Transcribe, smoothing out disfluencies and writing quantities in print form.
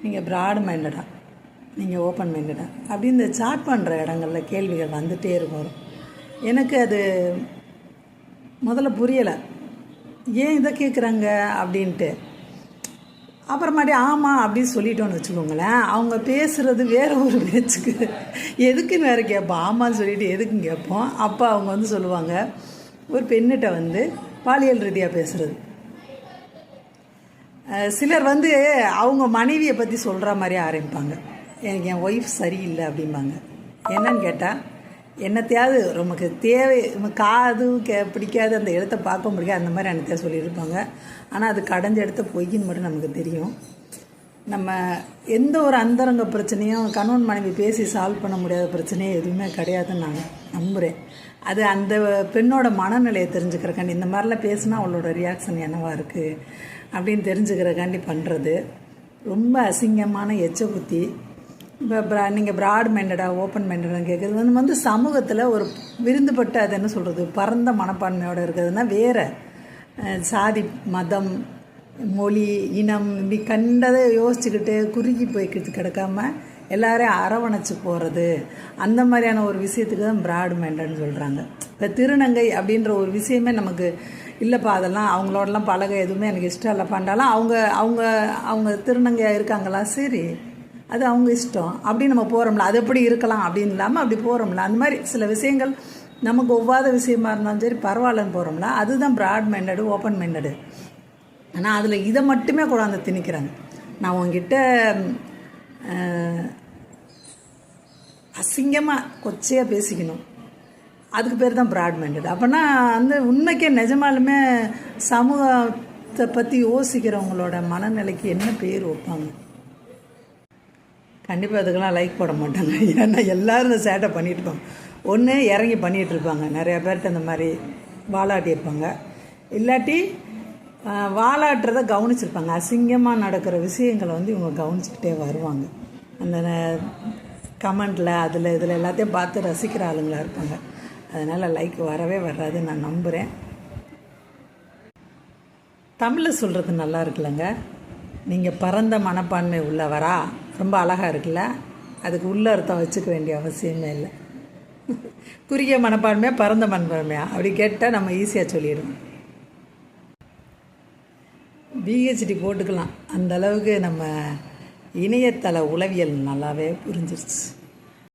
நீங்கள் ப்ராட் மைண்டடா, நீங்கள் ஓப்பன் மைண்டடா அப்படி இந்த சாட் பண்ணுற இடங்களில் கேள்விகள் வந்துகிட்டே இருக்கும். எனக்கு அது முதல்ல புரியலை, ஏன் இதை கேட்குறாங்க அப்படின்ட்டு. அப்புறமாட்டி ஆமாம் அப்படின்னு சொல்லிட்டோன்னு வச்சுக்கோங்களேன், அவங்க பேசுகிறது வேறு ஒரு பேச்சுக்கு எதுக்குன்னு வேறு கேட்போம். ஆமான்னு சொல்லிவிட்டு எதுக்குன்னு கேட்போம். அப்போ அவங்க வந்து சொல்லுவாங்க, ஒரு பெண்ணிட்ட வந்து பாலியல் ரீதியாக பேசுகிறது. சிலர் வந்து அவங்க மனைவியை பற்றி சொல்கிற மாதிரி ஆரம்பிப்பாங்க, எனக்கு என் ஒய்ஃப் சரியில்லை அப்படிம்பாங்க. என்னன்னு கேட்டால், என்னத்தையாவது நமக்கு தேவை காது பிடிக்காது, அந்த எழுத்தை பார்க்க முடியாது, அந்த மாதிரி என்னத்தையா சொல்லியிருப்பாங்க. ஆனால் அது கடைஞ்ச எடுத்த பொய்ன்னு மட்டும் நமக்கு தெரியும். நம்ம எந்த ஒரு அந்தரங்க பிரச்சனையும் கணவன் மனைவி பேசி சால்வ் பண்ண முடியாத பிரச்சனையே எதுவுமே கிடையாதுன்னு நான் நம்புகிறேன். அது அந்த பெண்ணோட மனநிலையை தெரிஞ்சுக்கிறக்காண்டி, இந்த மாதிரிலாம் பேசினா அவளோட ரியாக்ஷன் என்னவாக இருக்குது அப்படின்னு தெரிஞ்சுக்கிறக்காண்டி பண்ணுறது. ரொம்ப அசிங்கமான எச்ச புத்தி. இப்போ நீங்கள் ப்ராட் மைண்டடா ஓப்பன் மைண்டடான்னு கேட்குறது வந்து சமூகத்தில் ஒரு விருந்துபட்டு, அது என்ன சொல்கிறது, பரந்த மனப்பான்மையோடு இருக்கிறதுனா வேறு சாதி, மதம், மொழி, இனம் இப்படி கண்டதை யோசிச்சுக்கிட்டு குறுகி போய்க்கிட்டு கிடக்காம எல்லாரையும் அரவணைச்சு போகிறது, அந்த மாதிரியான ஒரு விஷயத்துக்கு தான் ப்ராட் மைண்டட்னு சொல்கிறாங்க. இப்போ திருநங்கை அப்படின்ற ஒரு விஷயமே நமக்கு இல்லைப்பா, அதெல்லாம் அவங்களோடலாம் பழக எதுவுமே எனக்கு இஷ்டம் இல்லை பண்ணாலும் அவங்க அவங்க அவங்க திருநங்கையாக இருக்காங்களா, சரி அது அவங்க இஷ்டம் அப்படி நம்ம போகிறோம்ல, அது எப்படி இருக்கலாம் அப்படின்னு இல்லாமல் அப்படி போகிறோம்ல. அந்த மாதிரி சில விஷயங்கள் நமக்கு ஒவ்வாத விஷயமா இருந்தாலும் சரி பரவாயில்லன்னு போகிறோம்ல, அதுதான் ப்ராட் மைண்டடு ஓப்பன் மைண்டடு. ஆனால் அதில் இதை மட்டுமே கொண்டாந்து திணிக்கிறாங்க. நான் உங்ககிட்ட அசிங்கமாக கொச்சையாக பேசிக்கணும், அதுக்கு பேர் தான் ப்ராட் மைண்டட். அப்போனா அந்த உண்மைக்கே நிஜமாலுமே சமூகத்தை பற்றி யோசிக்கிறவங்களோட மனநிலைக்கு என்ன பேர் வைப்பாங்க? கண்டிப்பாக அதுக்கெல்லாம் லைக் போட மாட்டாங்க. ஏன்னா எல்லோரும் இந்த சேட்டை பண்ணிகிட்டு இருப்பாங்க. ஒன்று இறங்கி பண்ணிகிட்ருப்பாங்க, நிறையா பேர்கிட்ட இந்த மாதிரி வாலாட்டியிருப்பாங்க, இல்லாட்டி வாலாட்டுறதை கவனிச்சிருப்பாங்க. அசிங்கமாக நடக்கிற விஷயங்களை வந்து இவங்க கவனிச்சுக்கிட்டே வருவாங்க. அந்த கமெண்டில் அதில் இதில் எல்லாத்தையும் பார்த்து ரசிக்கிற ஆளுங்களாக இருப்பாங்க. அதனால் லைக் வரவே வராதுன்னு நான் நம்புகிறேன். தமிழில் சொல்கிறது நல்லா இருக்குல்லங்க, நீங்கள் பரந்த மனப்பான்மை உள்ளவரா, ரொம்ப அழகாக இருக்குல்ல. அதுக்கு உள்ள அர்த்தம் வச்சுக்க வேண்டிய அவசியமே இல்லை. குறுகிய மனப்பான்மையாக பரந்த மனப்பான்மையா அப்படி கேட்டால் நம்ம ஈஸியாக சொல்லிடுவோம். பிஹெச்டி போட்டுக்கலாம், அந்த அளவுக்கு நம்ம இணையதள உளவியல் நல்லாவே புரிஞ்சிருச்சு.